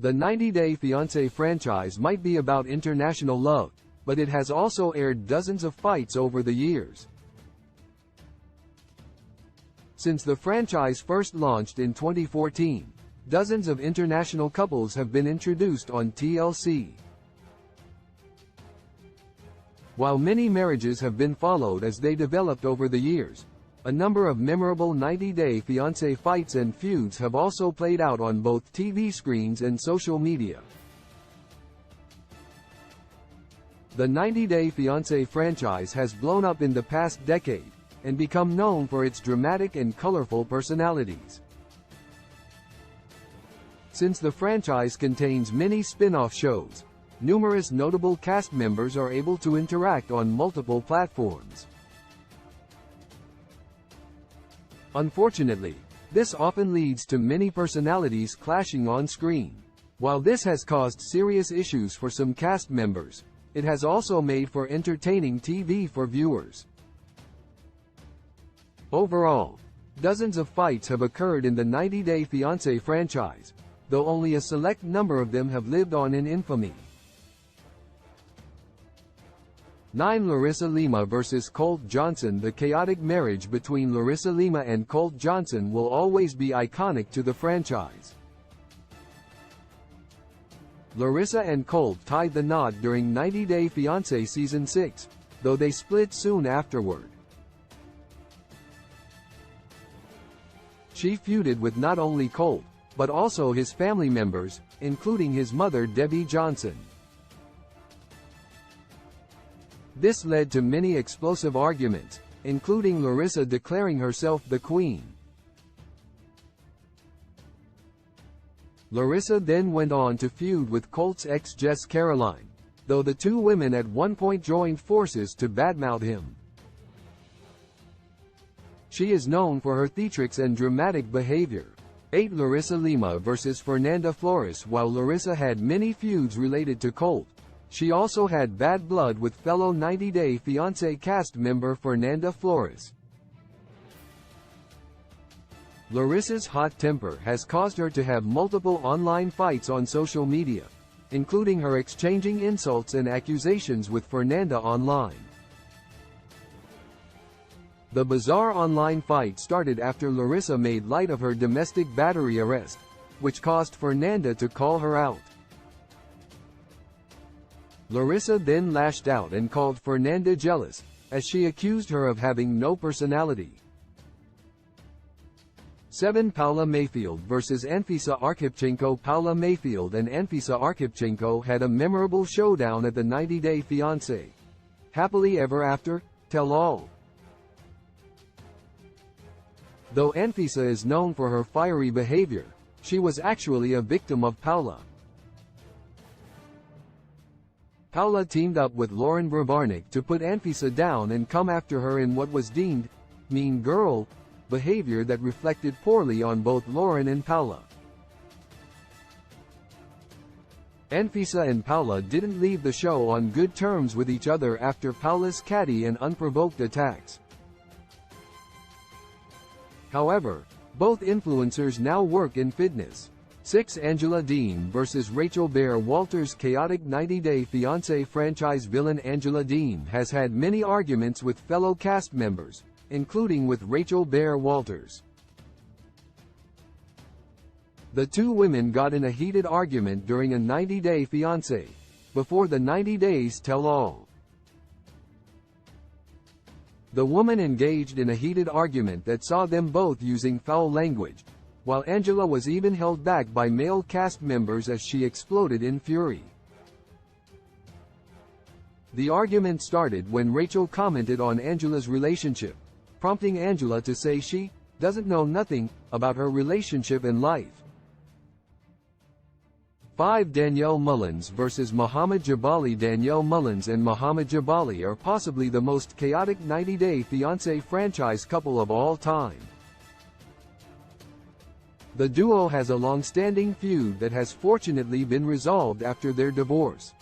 The 90-Day Fiancé franchise might be about international love, but it has also aired dozens of fights over the years. Since the franchise first launched in 2014, dozens of international couples have been introduced on TLC. While many marriages have been followed as they developed over the years, a number of memorable 90-Day Fiancé fights and feuds have also played out on both TV screens and social media. The 90-Day Fiancé franchise has blown up in the past decade, and become known for its dramatic and colorful personalities. Since the franchise contains many spin-off shows, numerous notable cast members are able to interact on multiple platforms. Unfortunately, this often leads to many personalities clashing on screen. While this has caused serious issues for some cast members, it has also made for entertaining TV for viewers. Overall, dozens of fights have occurred in the 90-Day Fiancé franchise, though only a select number of them have lived on in infamy. 9. Larissa Lima vs. Colt Johnson. The chaotic marriage between Larissa Lima and Colt Johnson will always be iconic to the franchise. Larissa and Colt tied the knot during 90-Day Fiancé Season 6, though they split soon afterward. She feuded with not only Colt, but also his family members, including his mother Debbie Johnson. This led to many explosive arguments, including Larissa declaring herself the queen. Larissa then went on to feud with Colt's ex Jess Caroline, though the two women at one point joined forces to badmouth him. She is known for her theatrics and dramatic behavior. 8. Larissa Lima vs. Fernanda Flores. While Larissa had many feuds related to Colt, she also had bad blood with fellow 90-Day Fiancé cast member Fernanda Flores. Larissa's hot temper has caused her to have multiple online fights on social media, including her exchanging insults and accusations with Fernanda online. The bizarre online fight started after Larissa made light of her domestic battery arrest, which caused Fernanda to call her out. Larissa then lashed out and called Fernanda jealous, as she accused her of having no personality. 7. Paula Mayfield vs. Anfisa Arkhipchenko. Paula Mayfield and Anfisa Arkhipchenko had a memorable showdown at the 90-Day Fiancé. Happily Ever After? Tell All. Though Anfisa is known for her fiery behavior, she was actually a victim of Paula. Paula teamed up with Lauren Bravarnik to put Anfisa down and come after her in what was deemed mean girl behavior that reflected poorly on both Lauren and Paula. Anfisa and Paula didn't leave the show on good terms with each other after Paula's catty and unprovoked attacks. However, both influencers now work in fitness. 6. Angela Dean vs. Rachel Bear Walters. Chaotic 90-Day Fiancé franchise villain Angela Dean has had many arguments with fellow cast members, including with Rachel Bear Walters. The two women got in a heated argument during a 90-Day Fiancé, before the 90 Days Tell All. The woman engaged in a heated argument that saw them both using foul language, while Angela was even held back by male cast members as she exploded in fury. The argument started when Rachel commented on Angela's relationship, prompting Angela to say she doesn't know nothing about her relationship and life. 5. Danielle Mullins vs. Muhammad Jabali. Danielle Mullins and Muhammad Jabali are possibly the most chaotic 90-Day Fiancé franchise couple of all time. The duo has a long-standing feud that has fortunately been resolved after their divorce.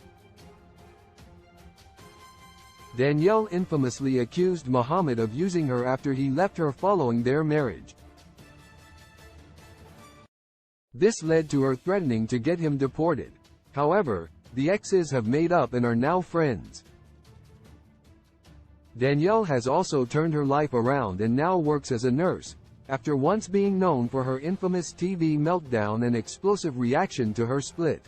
Danielle infamously accused Muhammad of using her after he left her following their marriage. This led to her threatening to get him deported. However, the exes have made up and are now friends. Danielle has also turned her life around and now works as a nurse, after once being known for her infamous TV meltdown and explosive reaction to her split.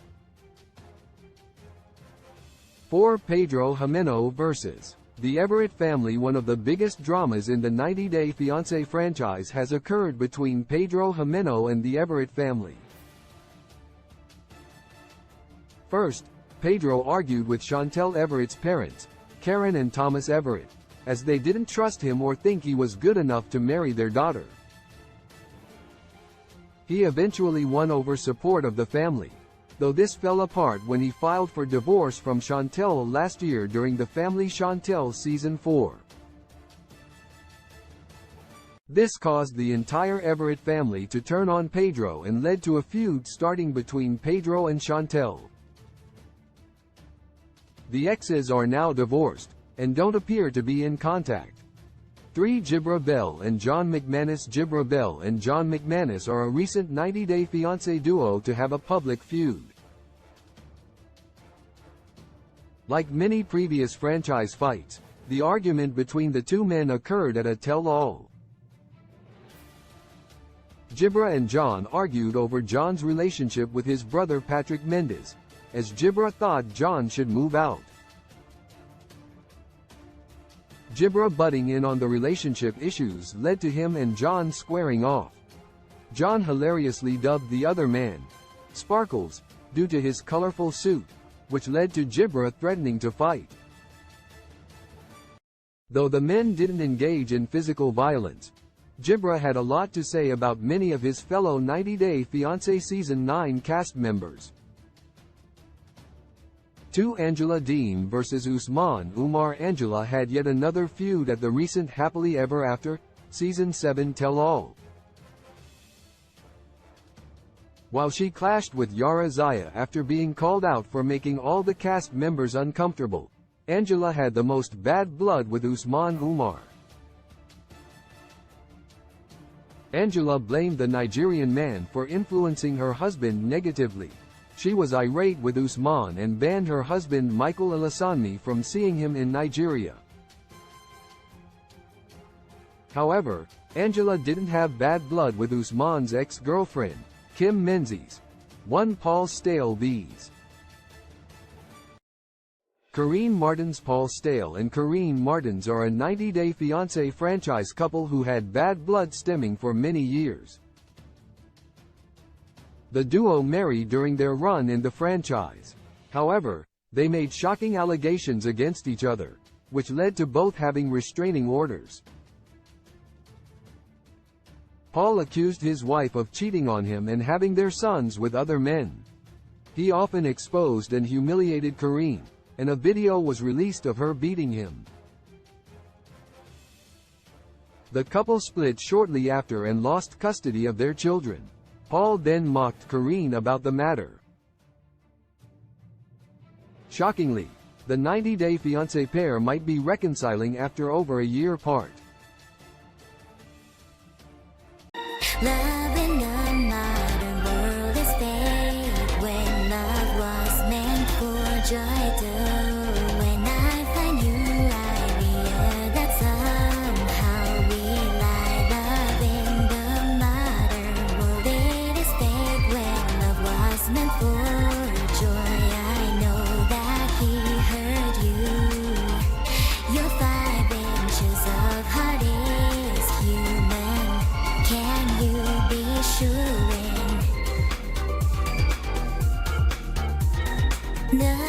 4. Pedro Jimeno vs. The Everett family. One of the biggest dramas in the 90-Day Fiancé franchise has occurred between Pedro Jimeno and the Everett family. First, Pedro argued with Chantel Everett's parents, Karen and Thomas Everett, as they didn't trust him or think he was good enough to marry their daughter. He eventually won over support of the family, though this fell apart when he filed for divorce from Chantel last year during the Family Chantel Season 4. This caused the entire Everett family to turn on Pedro and led to a feud starting between Pedro and Chantel. The exes are now divorced, and don't appear to be in contact. 3. Gibra Bell and John McManus. Gibra Bell and John McManus are a recent 90-Day Fiancé duo to have a public feud. Like many previous franchise fights, the argument between the two men occurred at a tell-all. Gibra and John argued over John's relationship with his brother Patrick Mendes, as Gibra thought John should move out. Gibra butting in on the relationship issues led to him and John squaring off. John hilariously dubbed the other man Sparkles, due to his colorful suit, which led to Gibra threatening to fight. Though the men didn't engage in physical violence, Gibra had a lot to say about many of his fellow 90-Day Fiancé Season 9 cast members. 2. Angela Dean vs. Usman Umar. Angela had yet another feud at the recent Happily Ever After Season 7 tell-all. While she clashed with Yara Zaya after being called out for making all the cast members uncomfortable, Angela had the most bad blood with Usman Umar. Angela blamed the Nigerian man for influencing her husband negatively. She was irate with Usman and banned her husband Michael Alasanmi from seeing him in Nigeria. However, Angela didn't have bad blood with Usman's ex-girlfriend, Kim Menzies. 1. Paul Stale vs. Karine Martins. Paul Stale and Karine Martins are a 90-Day Fiancé franchise couple who had bad blood stemming for many years. The duo married during their run in the franchise. However, they made shocking allegations against each other, which led to both having restraining orders. Paul accused his wife of cheating on him and having their sons with other men. He often exposed and humiliated Karine, and a video was released of her beating him. The couple split shortly after and lost custody of their children. Paul then mocked Karine about the matter. Shockingly, the 90-Day Fiancé pair might be reconciling after over a year apart. Love in a modern world is fake when love was meant for joy too. When I find you, I realize that somehow we lie. Love in the modern world, it is fake when love was meant for joy. I know that he hurt you. Your 5 inches of heart is human. Can you be sure? No.